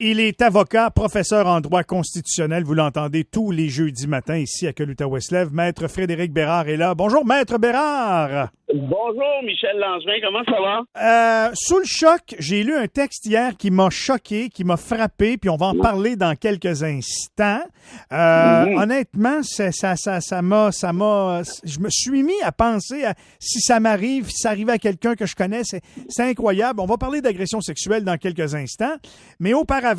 Il est avocat, professeur en droit constitutionnel. Vous l'entendez tous les jeudis matins ici à Que-l'Outaouais-se-lève. Maître Frédéric Bérard est là. Bonjour, Maître Bérard. Bonjour, Michel Langevin. Comment ça va? Sous le choc, j'ai lu un texte hier qui m'a choqué, qui m'a frappé, puis on va en parler dans quelques instants. Honnêtement, je me suis mis à penser à si ça m'arrive, si ça arrivait à quelqu'un que je connais, c'est incroyable. On va parler d'agression sexuelle dans quelques instants. Mais auparavant,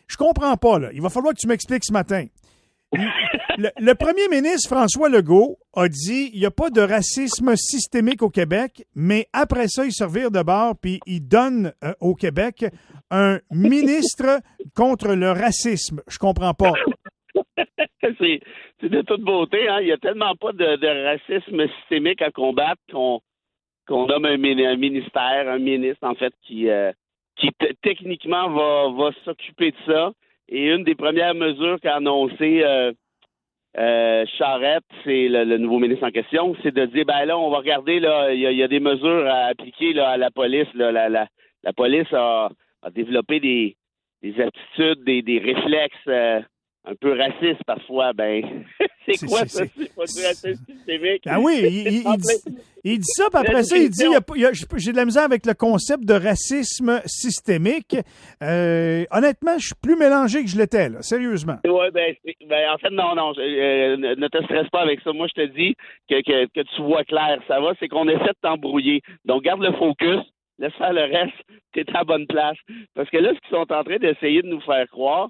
je comprends pas, là. Il va falloir que tu m'expliques ce matin. Le premier ministre François Legault a dit il n'y a pas de racisme systémique au Québec, mais après ça, il se revire de bord puis il donne au Québec un ministre contre le racisme. Je comprends pas. C'est de toute beauté, hein? Il n'y a tellement pas de racisme systémique à combattre qu'on nomme un ministère, un ministre, en fait, qui techniquement va s'occuper de ça. Et une des premières mesures qu'a annoncé Charette, c'est le nouveau ministre en question, c'est de dire, ben là, on va regarder, là, il y a des mesures à appliquer là, à la police. Là, la police a développé des attitudes, des réflexes un peu racistes parfois. Ben, c'est quoi ça? C'est pas du racisme systémique? Ah oui, il dit ça, puis après ça, il dit j'ai de la misère avec le concept de racisme systémique. Honnêtement, je suis plus mélangé que je l'étais, là, sérieusement. Oui, ben en fait, non, ne te stresse pas avec ça. Moi, je te dis que tu vois clair, ça va, c'est qu'on essaie de t'embrouiller. Donc, garde le focus, laisse faire le reste, t'es à la bonne place. Parce que là, ce qu'ils sont en train d'essayer de nous faire croire,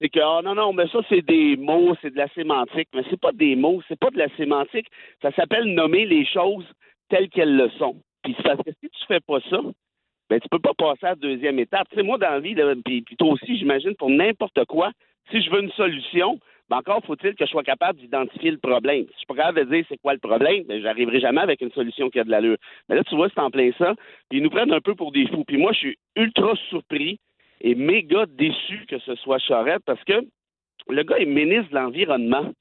c'est que, non, mais ça, c'est des mots, c'est de la sémantique. Mais c'est pas des mots, c'est pas de la sémantique. Ça s'appelle nommer les choses telles qu'elles le sont. Puis c'est parce que si tu fais pas ça, ben tu peux pas passer à la deuxième étape. Tu sais, moi, dans la vie, puis toi aussi, j'imagine, pour n'importe quoi, si je veux une solution, ben encore faut-il que je sois capable d'identifier le problème. Si je suis pas capable de dire c'est quoi le problème, ben j'arriverai jamais avec une solution qui a de l'allure. Mais là, tu vois, c'est en plein ça. Puis ils nous prennent un peu pour des fous. Puis moi, je suis ultra surpris et méga déçu que ce soit Charette parce que le gars est ministre de l'Environnement.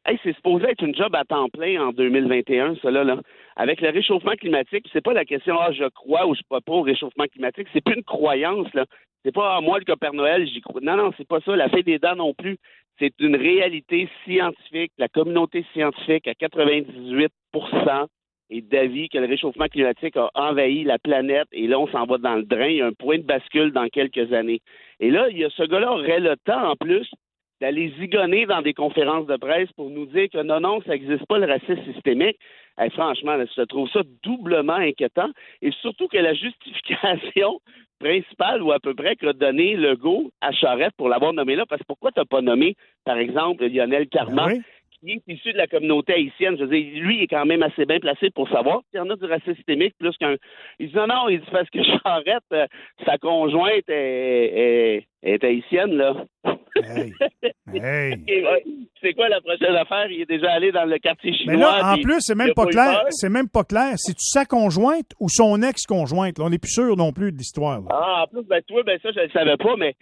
Hey, c'est supposé être une job à temps plein en 2021, cela là. Avec le réchauffement climatique, c'est pas la question je crois ou je crois pas au réchauffement climatique, c'est plus une croyance là. C'est pas moi le Père Noël, j'y crois. Non, c'est pas ça. La fée des dents non plus. C'est une réalité scientifique. La communauté scientifique à 98% est d'avis que le réchauffement climatique a envahi la planète et là, on s'en va dans le drain. Il y a un point de bascule dans quelques années. Et là, il y a ce gars-là aurait le temps, en plus, d'aller zigonner dans des conférences de presse pour nous dire que non, ça n'existe pas le racisme systémique. Hey, franchement, là, je trouve ça doublement inquiétant. Et surtout que la justification principale ou à peu près qu'a donné Legault à Charette pour l'avoir nommé là, parce que pourquoi tu n'as pas nommé, par exemple, Lionel Carman, qui est issu de la communauté haïtienne? Je veux dire, lui, il est quand même assez bien placé pour savoir s'il y en a du racisme systémique plus qu'un... Il dit non, il dit parce que Charette, sa conjointe est haïtienne, là. Hey. C'est quoi la prochaine affaire? Il est déjà allé dans le quartier chinois. Mais là, en plus, c'est même pas clair. C'est même pas clair. C'est-tu sa conjointe ou son ex-conjointe? Là, on n'est plus sûr non plus de l'histoire. Là. Ah, en plus, ça, je le savais pas, mais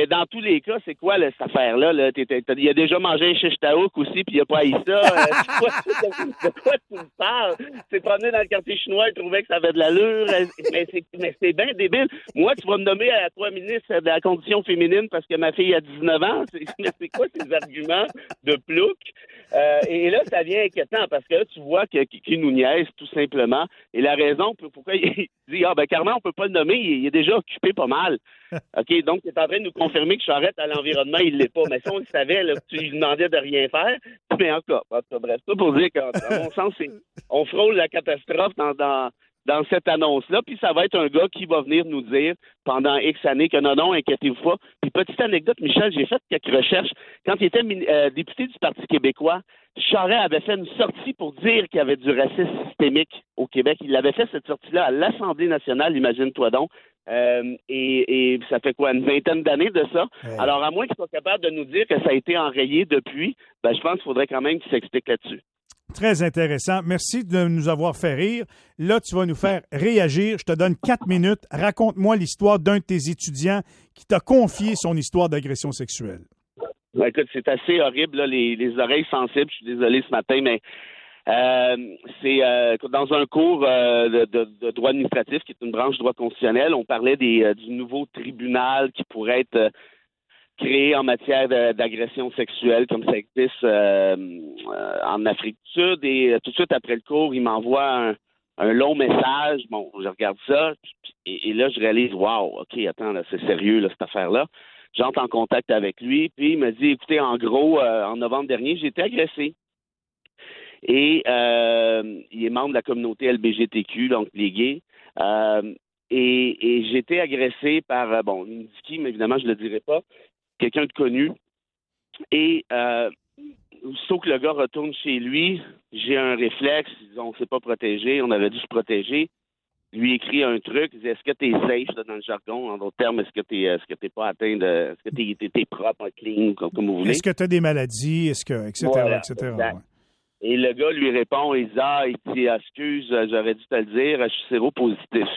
dans tous les cas, c'est quoi là, cette affaire-là? Là? Il a déjà mangé un shish taouk aussi, puis il a pas haï ça. De quoi tu me parles? C'est promené dans le quartier chinois, il trouvait que ça avait de l'allure. Mais c'est bien débile. Moi, tu vas me nommer à toi ministre de la condition féminine parce que ma fille a 19 ans. C'est quoi ces arguments de plouc? Et là, ça devient inquiétant parce que là, tu vois qu'il nous niaise tout simplement. Et la raison pourquoi il dit Carman, on peut pas le nommer, il est déjà occupé pas mal. OK, donc tu es en train de nous confirmer que Charette à l'environnement, il l'est pas. Mais si on le savait, là, tu lui demandais de rien faire. Mais encore, bref, ça pour dire qu'à mon sens, on frôle la catastrophe dans cette annonce-là, puis ça va être un gars qui va venir nous dire pendant X années que non, inquiétez-vous pas. Puis petite anecdote, Michel, j'ai fait quelques recherches. Quand il était député du Parti québécois, Charest avait fait une sortie pour dire qu'il y avait du racisme systémique au Québec. Il avait fait cette sortie-là à l'Assemblée nationale, imagine-toi donc. Et ça fait quoi, une vingtaine d'années de ça? Ouais. Alors, à moins qu'il soit capable de nous dire que ça a été enrayé depuis, je pense qu'il faudrait quand même qu'il s'explique là-dessus. Très intéressant. Merci de nous avoir fait rire. Là, tu vas nous faire réagir. Je te donne 4 minutes. Raconte-moi l'histoire d'un de tes étudiants qui t'a confié son histoire d'agression sexuelle. Écoute, c'est assez horrible, là, les oreilles sensibles. Je suis désolé ce matin, mais C'est dans un cours de droit administratif, qui est une branche du droit constitutionnel, on parlait du nouveau tribunal qui pourrait être créé en matière d'agression sexuelle, comme ça existe en Afrique du Sud. Et tout de suite après le cours, il m'envoie un long message. Bon, je regarde ça, et là, je réalise, wow, OK, attends, là, c'est sérieux, là, cette affaire-là. J'entre en contact avec lui, puis il me dit, écoutez, en gros, en novembre dernier, j'ai été agressé. Et il est membre de la communauté LBGTQ, donc les gays. Et j'ai été agressé par, bon, il me dit qui, mais évidemment, je ne le dirai pas, quelqu'un de connu. Et aussitôt que le gars retourne chez lui, j'ai un réflexe, on ne s'est pas protégé, on avait dû se protéger. Lui écrit un truc, il dit, est-ce que tu es safe, là, dans le jargon, en d'autres termes, est-ce que tu pas atteint de, est-ce que tu es propre, clean, comme vous voulez? Est-ce que tu as des maladies, etc., voilà, etc. Exact. Ouais. Et le gars lui répond, il dit, excuse, j'aurais dû te le dire, je suis séropositif.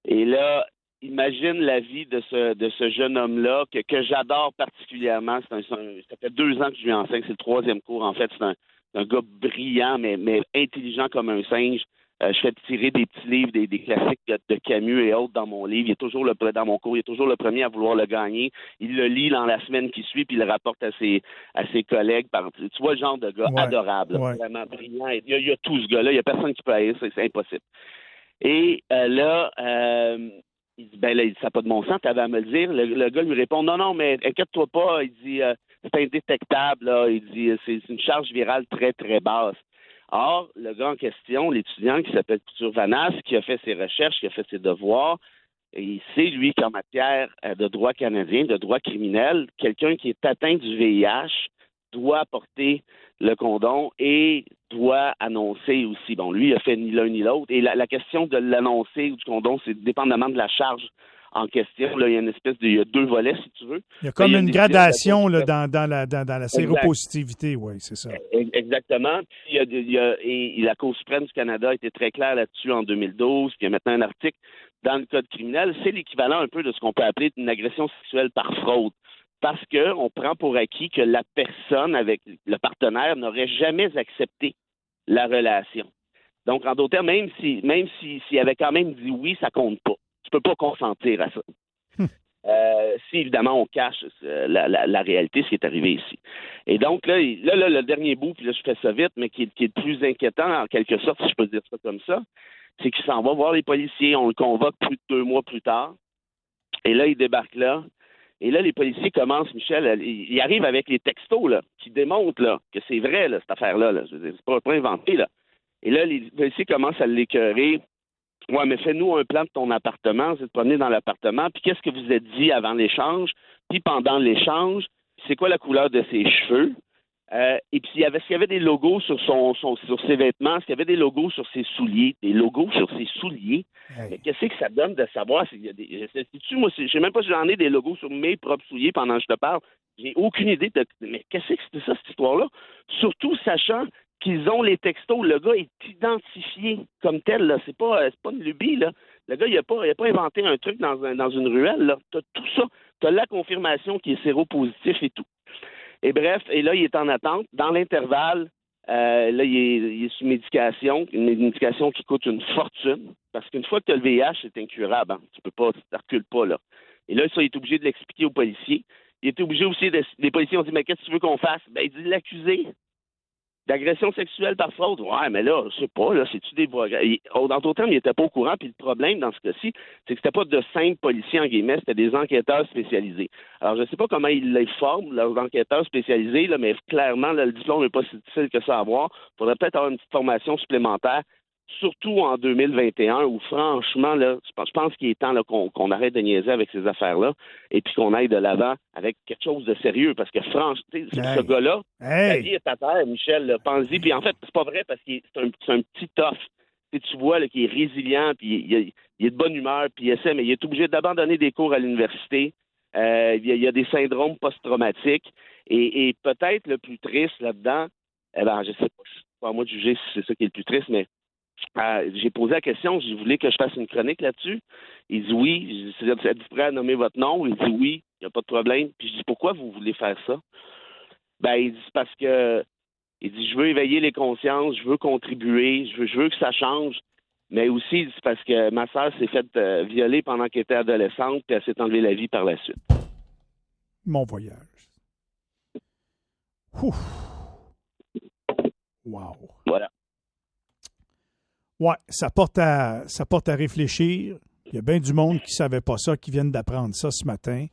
Et là, imagine la vie de ce jeune homme-là que j'adore particulièrement. Ça fait 2 ans que je lui enseigne, c'est le 3e cours. En fait, c'est un gars brillant, mais intelligent comme un singe. Je fais tirer des petits livres, des classiques de Camus et autres dans mon livre. Dans mon cours, il est toujours le premier à vouloir le gagner. Il le lit dans la semaine qui suit, puis il le rapporte à ses collègues. Tu vois le genre de gars adorable, vraiment brillant. Il y a tout ce gars-là. Il n'y a personne qui peut haïr, c'est impossible. Et là, il dit, ben là, ça n'a pas de bon sens, tu avais à me le dire. Le gars lui répond, non, mais inquiète-toi pas. Il dit, c'est indétectable, là. Il dit, c'est une charge virale très, très basse. Or, le gars en question, l'étudiant qui s'appelle Couture Vanas, qui a fait ses recherches, qui a fait ses devoirs, et il sait, lui, qu'en matière de droit canadien, de droit criminel, quelqu'un qui est atteint du VIH doit porter le condom et doit annoncer aussi. Bon, lui, il a fait ni l'un ni l'autre. Et la question de l'annoncer ou du condom, c'est dépendamment de la charge en question. Là, il y a une espèce il y a 2 volets, si tu veux. Il y a comme une gradation là, dans la séropositivité, oui, c'est ça. Exactement. Puis, et la Cour suprême du Canada a été très claire là-dessus en 2012. Puis il y a maintenant un article dans le Code criminel. C'est l'équivalent un peu de ce qu'on peut appeler une agression sexuelle par fraude. Parce qu'on prend pour acquis que la personne avec le partenaire n'aurait jamais accepté la relation. Donc, en d'autres termes, même s'il avait quand même dit oui, ça compte pas. Tu peux pas consentir à ça. Si, évidemment, on cache la réalité, ce qui est arrivé ici. Et donc, là, le dernier bout, puis là, je fais ça vite, mais qui est le plus inquiétant, en quelque sorte, si je peux dire ça comme ça, c'est qu'il s'en va voir les policiers. On le convoque plus de 2 mois plus tard. Et là, il débarque là. Et là, les policiers commencent, Michel, ils arrivent avec les textos là, qui démontrent là, que c'est vrai, là, cette affaire-là. Là. Je veux dire, c'est pas inventé. Là. Et là, les policiers commencent à l'écœurer. Ouais, mais fais-nous un plan de ton appartement, vous êtes promené dans l'appartement, puis qu'est-ce que vous êtes dit avant l'échange, puis pendant l'échange, c'est quoi la couleur de ses cheveux, et puis s'il y avait des logos sur sur ses vêtements, s'il y avait des logos sur ses souliers, mais qu'est-ce que ça donne de savoir s'il y a moi, je sais même pas si j'en ai des logos sur mes propres souliers pendant que je te parle, j'ai aucune idée mais qu'est-ce que c'est ça, cette histoire-là? Surtout sachant qu'ils ont les textos. Le gars est identifié comme tel. Là. C'est pas une lubie. Là. Le gars, il a pas inventé un truc dans une ruelle. Tu as tout ça. Tu as la confirmation qu'il est séropositif et tout. Et bref, et là, il est en attente. Dans l'intervalle, là, il est sous médication, une médication qui coûte une fortune. Parce qu'une fois que tu as le VIH, c'est incurable. Hein. Tu recules pas, là. Et là, ça, il est obligé de l'expliquer aux policiers. Il est obligé aussi les policiers ont dit, mais qu'est-ce que tu veux qu'on fasse? Ben, il dit l'accusé d'agression sexuelle par fraude. Ouais, mais là, je sais pas, là, c'est-tu des voix. Dans d'autres termes, il était pas au courant, puis le problème dans ce cas-ci, c'est que c'était pas de simples policiers, en guillemets, c'était des enquêteurs spécialisés. Alors, je sais pas comment ils les forment, leurs enquêteurs spécialisés, là, mais clairement, là, le diplôme n'est pas si difficile que ça à avoir. Il faudrait peut-être avoir une petite formation supplémentaire, surtout en 2021, où franchement, là, je pense qu'il est temps là, qu'on arrête de niaiser avec ces affaires-là et puis qu'on aille de l'avant avec quelque chose de sérieux. Parce que franchement, ce gars-là, sa vie est à terre, Michel, pense-y. Puis en fait, c'est pas vrai parce que c'est un petit tough. Tu vois là, qu'il est résilient, puis il est de bonne humeur, puis il essaie, mais il est obligé d'abandonner des cours à l'université. Il y a des syndromes post-traumatiques. Et peut-être le plus triste là-dedans, je sais pas, c'est pas à moi de juger si c'est ça qui est le plus triste, mais j'ai posé la question, je voulais que je fasse une chronique là-dessus. Il dit oui. Êtes-vous prêt à nommer votre nom? Il dit oui, il n'y a pas de problème. Puis je dis pourquoi vous voulez faire ça? Ben, il dit parce que Il dit, je veux éveiller les consciences, je veux contribuer, je veux que ça change. Mais aussi, c'est parce que ma sœur s'est faite violer pendant qu'elle était adolescente, puis elle s'est enlevée la vie par la suite. Mon voyage. Ouf. Wow. Voilà. Ouais, ça porte à réfléchir. Il y a bien du monde qui ne savait pas ça, qui viennent d'apprendre ça ce matin.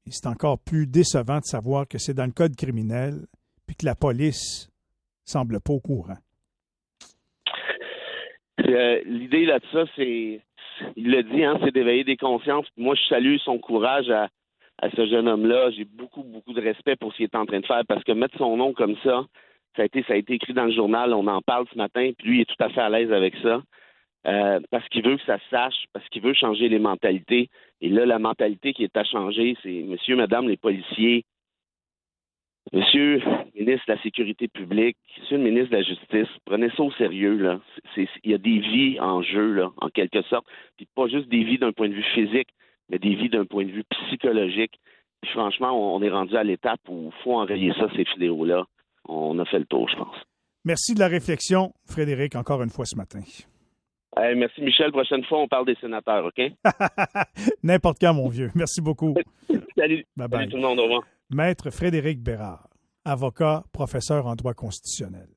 Et c'est encore plus décevant de savoir que c'est dans le code criminel puis que la police semble pas au courant. L'idée là de ça, c'est, il l'a dit, c'est d'éveiller des consciences. Moi, je salue son courage à ce jeune homme-là. J'ai beaucoup, beaucoup de respect pour ce qu'il est en train de faire parce que mettre son nom comme ça a été écrit dans le journal. On en parle ce matin, puis lui, il est tout à fait à l'aise avec ça. Parce qu'il veut que ça se sache, parce qu'il veut changer les mentalités. Et là, la mentalité qui est à changer, c'est monsieur, madame, les policiers, monsieur le ministre de la Sécurité publique, monsieur le ministre de la Justice, prenez ça au sérieux, là. Il y a des vies en jeu, là, en quelque sorte. Puis pas juste des vies d'un point de vue physique, mais des vies d'un point de vue psychologique. Puis franchement, on est rendu à l'étape où il faut enrayer ça, ces fléaux-là. On a fait le tour, je pense. Merci de la réflexion, Frédéric, encore une fois ce matin. Merci, Michel. Prochaine fois, on parle des sénateurs, OK? N'importe quand, mon vieux. Merci beaucoup. Salut. Bye bye. Salut tout le monde. Au revoir. Maître Frédéric Bérard, avocat, professeur en droit constitutionnel.